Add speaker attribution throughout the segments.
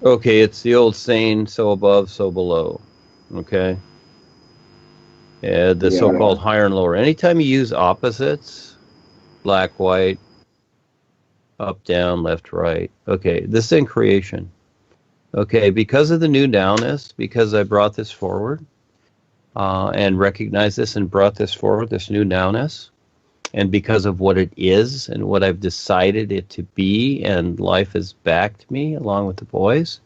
Speaker 1: Okay, it's the old saying, so above, so below. Okay? The
Speaker 2: Yeah.
Speaker 1: so-called higher and lower. Anytime you use opposites, black, white, up, down, left, right. Okay, this is in creation. Okay, because of the NuNowness, because I brought this forward and recognized this and brought this forward, this NuNowness, and because of what it is and what I've decided it to be, and life has backed me along with the boys.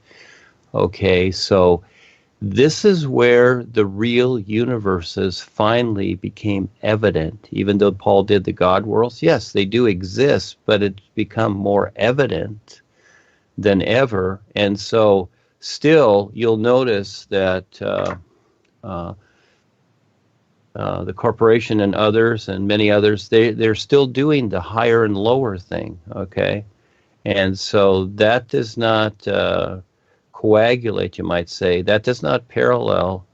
Speaker 1: Okay, so this is where the real universes finally became evident. Even though Paul did the God worlds, yes, they do exist, but it's become more evident than ever. And so, still, you'll notice that uh, the corporation and others and many others, they're still doing the higher and lower thing, okay? And so that does not coagulate, you might say. That does not parallel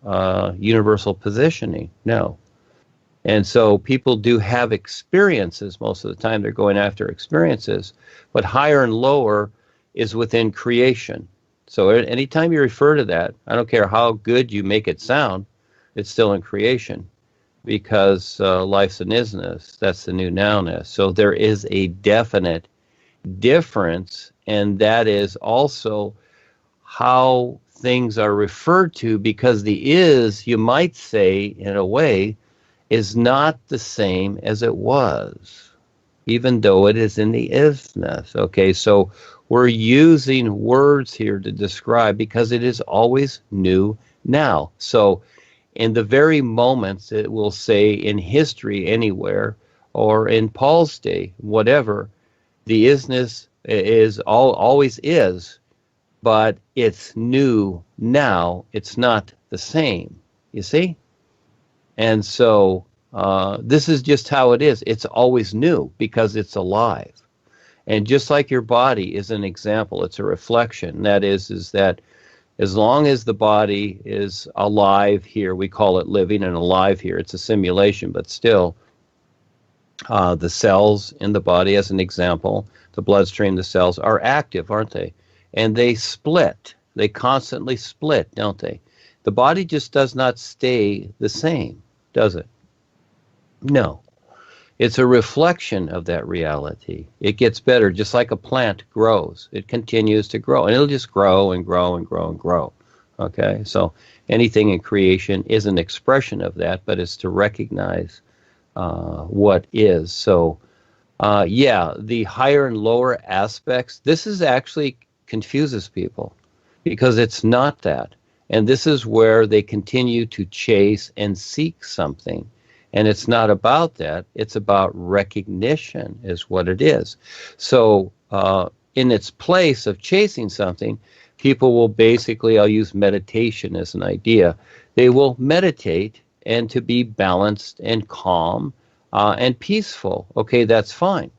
Speaker 1: universal positioning, no. And so people do have experiences most of the time. They're going after experiences. But higher and lower is within creation. So anytime you refer to that, I don't care how good you make it sound, it's still in creation because life's an isness. That's the NuNowness. So there is a definite difference, and that is also how things are referred to, because the is, you might say, in a way, is not the same as it was, even though it is in the isness. Okay, so we're using words here to describe because it is always new now. So in the very moments, it will say in history anywhere or in Paul's day, whatever, the isness is always is, but it's new now. It's not the same. You see? And so this is just how it is. It's always new because it's alive. And just like your body is an example, it's a reflection. That is that as long as the body is alive here, we call it living and alive here. It's a simulation, but still, the cells in the body, as an example, the bloodstream, the cells are active, aren't they? And they split. They constantly split, don't they? The body just does not stay the same, does it? No. It's a reflection of that reality. It gets better, just like a plant grows. It continues to grow, and it'll just grow and grow and grow and grow. Okay? So anything in creation is an expression of that, but it's to recognize what is. So, yeah, the higher and lower aspects, this is actually confuses people because it's not that. And this is where they continue to chase and seek something. And it's not about that. It's about recognition is what it is. So in its place of chasing something, people will basically, I'll use meditation as an idea. They will meditate and to be balanced and calm and peaceful. Okay, that's fine.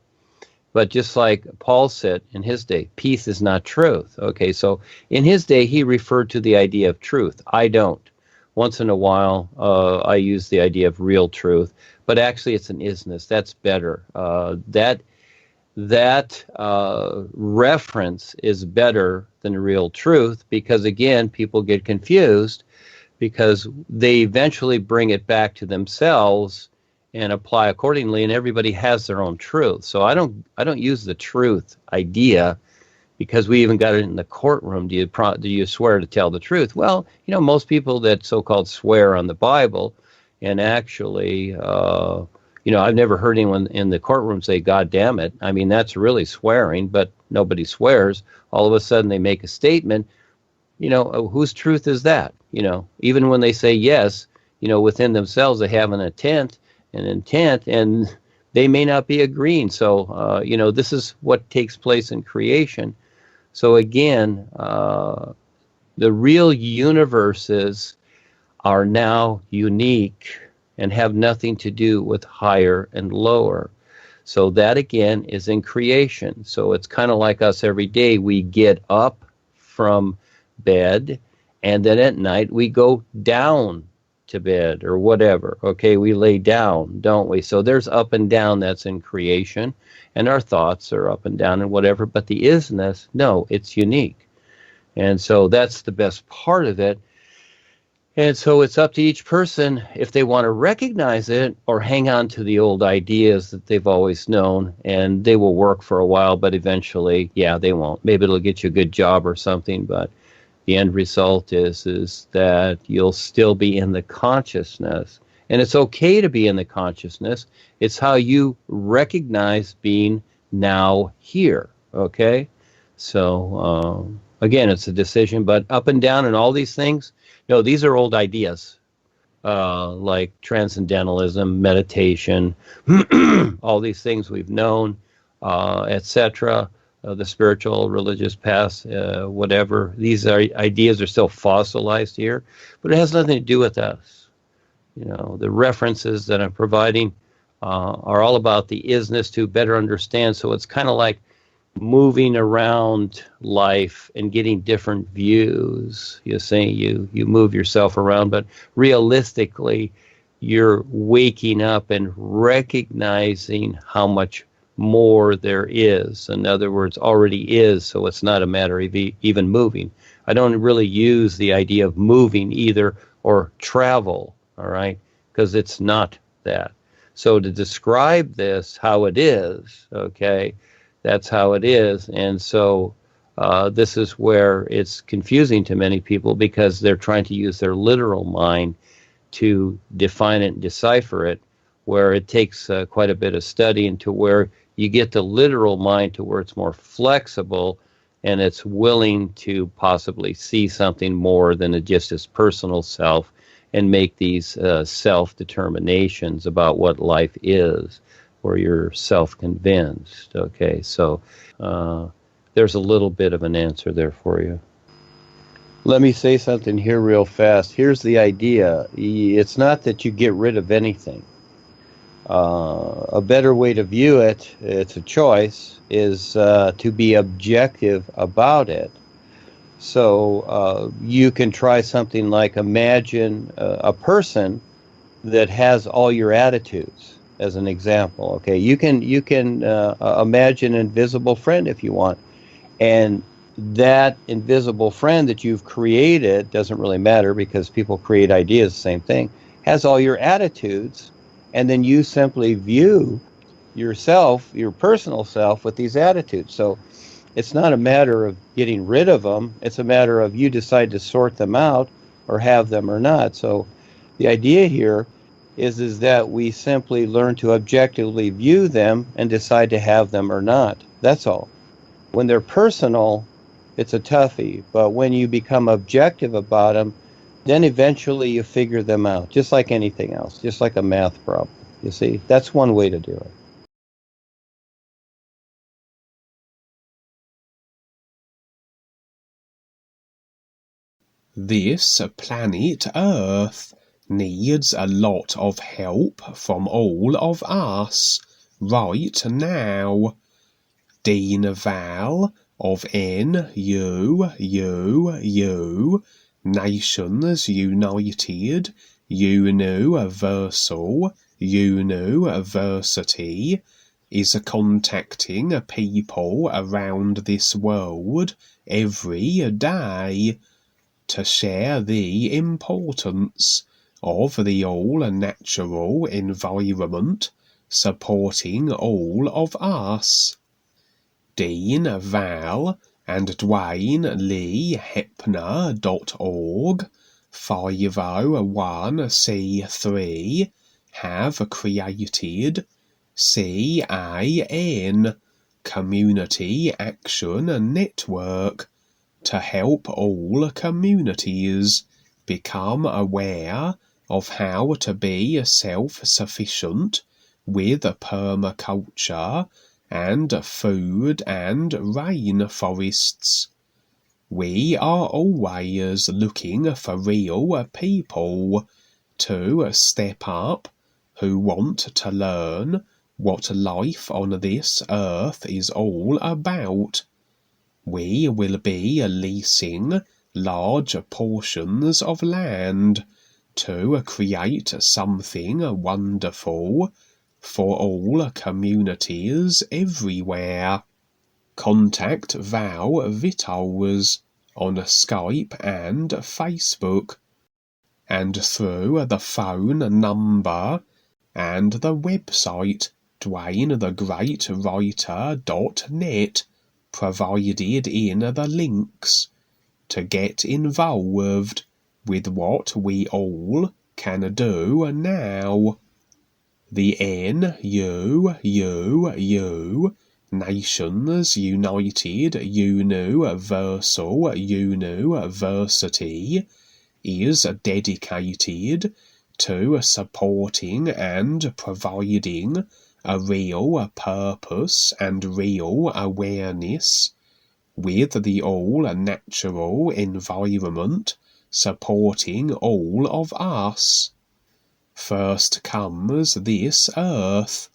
Speaker 1: But just like Paul said in his day, peace is not truth. Okay, so in his day, he referred to the idea of truth. I don't. Once in a while, I use the idea of real truth, but actually it's an isness. That's better. That reference is better than real truth because, again, people get confused because they eventually bring it back to themselves and apply accordingly, and everybody has their own truth. So I don't use the truth idea because we even got it in the courtroom. Do you swear to tell the truth? Well, most people that so-called swear on the Bible, and actually, I've never heard anyone in the courtroom say, "God damn it." I mean, that's really swearing, but nobody swears. All of a sudden, they make a statement. Whose truth is that? Even when they say yes, within themselves, they have an intent, and they may not be agreeing. So, this is what takes place in creation. So again, the real universes are now unique and have nothing to do with higher and lower. So that again is in creation. So it's kind of like us every day. We get up from bed and then at night we go down to bed or whatever. Okay, we lay down, don't we? So there's up and down, that's in creation. And our thoughts are up and down and whatever, but the isness, no, it's unique. And so that's the best part of it. And so it's up to each person if they want to recognize it or hang on to the old ideas that they've always known, and they will work for a while, but eventually, yeah, they won't. Maybe it'll get you a good job or something, but the end result is that you'll still be in the consciousness. And it's okay to be in the consciousness. It's how you recognize being now here, okay? So, again, it's a decision, but up and down and all these things, no, these are old ideas, like transcendentalism, meditation, all these things we've known, etc. The spiritual, religious past, whatever. These ideas are still fossilized here, but it has nothing to do with us. You know, the references that I'm providing are all about the isness to better understand. So it's kind of like moving around life and getting different views. You see, you move yourself around, but realistically, you're waking up and recognizing how much more there is. In other words, already is, so it's not a matter of even moving. I don't really use the idea of moving either or travel, all right, because it's not that. So to describe this, how it is, okay, that's how it is. And so this is where it's confusing to many people because they're trying to use their literal mind to define it and decipher it, where it takes quite a bit of study, and to where you get the literal mind to where it's more flexible and it's willing to possibly see something more than just its personal self and make these self-determinations about what life is, where you're self-convinced. Okay, so there's a little bit of an answer there for you. Let me say something here real fast. Here's the idea. It's not that you get rid of anything. A better way to view it, it's a choice, is to be objective about it. So you can try something like imagine a person that has all your attitudes, as an example. Okay, you can imagine an invisible friend if you want, and that invisible friend that you've created, doesn't really matter because people create ideas, same thing, has all your attitudes, and then you simply view yourself, your personal self, with these attitudes. So it's not a matter of getting rid of them, it's a matter of you decide to sort them out or have them or not. So the idea here is that we simply learn to objectively view them and decide to have them or not. That's all. When they're personal, it's a toughie, but when you become objective about them, then eventually you figure them out, just like anything else, just like a math problem. You see, that's one way to do it.
Speaker 2: This planet Earth needs a lot of help from all of us right now. Dean Val of NuNowness, Nations United, Universal University, is contacting people around this world every day to share the importance of the all-natural environment supporting all of us. Dean Val and Duane Lee Hepner.org 501c3 have created CAN, Community Action Network, to help all communities become aware of how to be self-sufficient with permaculture and food and rainforests. We are always looking for real people to step up who want to learn what life on this earth is all about. We will be leasing large portions of land to create something wonderful for all communities everywhere. Contact Val Vitals on Skype and Facebook, and through the phone number and the website DuaneTheGreatWriter.net provided in the links, to get involved with what we all can do now. The NuNowness Nations United Universal University is dedicated to supporting and providing a real purpose and real awareness with the all-natural environment supporting all of us. First comes this earth,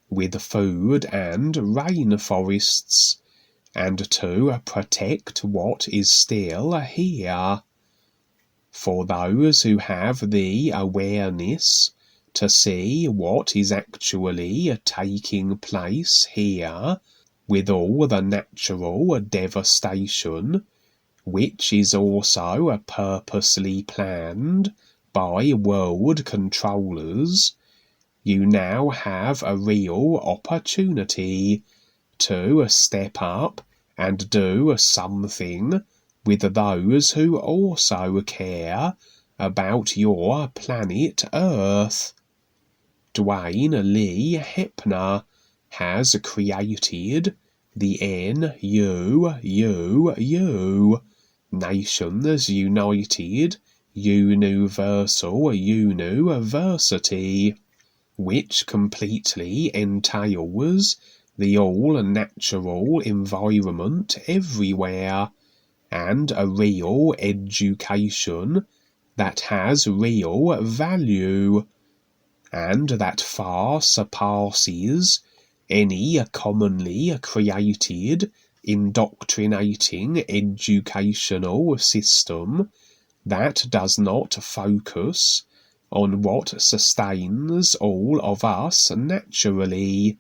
Speaker 2: with food and rainforests, and to protect what is still here. For those who have the awareness to see what is actually taking place here, with all the natural devastation, which is also purposely planned by world controllers, you now have a real opportunity to step up and do something with those who also care about your planet Earth. Duane Lee Hepner has created the NuNowness Nations United Universal University, which completely entails the all-natural environment everywhere, and a real education that has real value, and that far surpasses any commonly created indoctrinating educational system that does not focus on what sustains all of us naturally.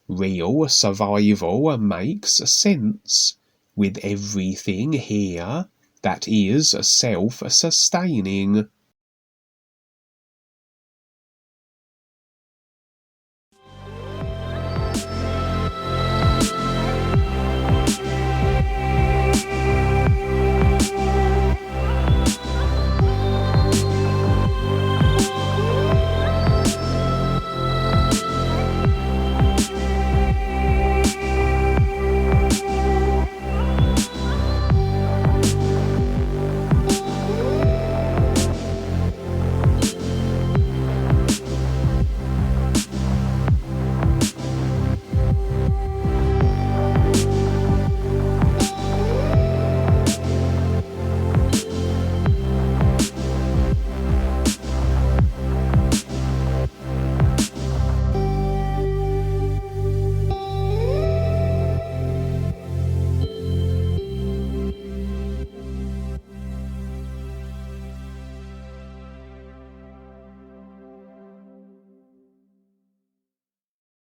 Speaker 2: Real survival makes sense with everything here that is self-sustaining.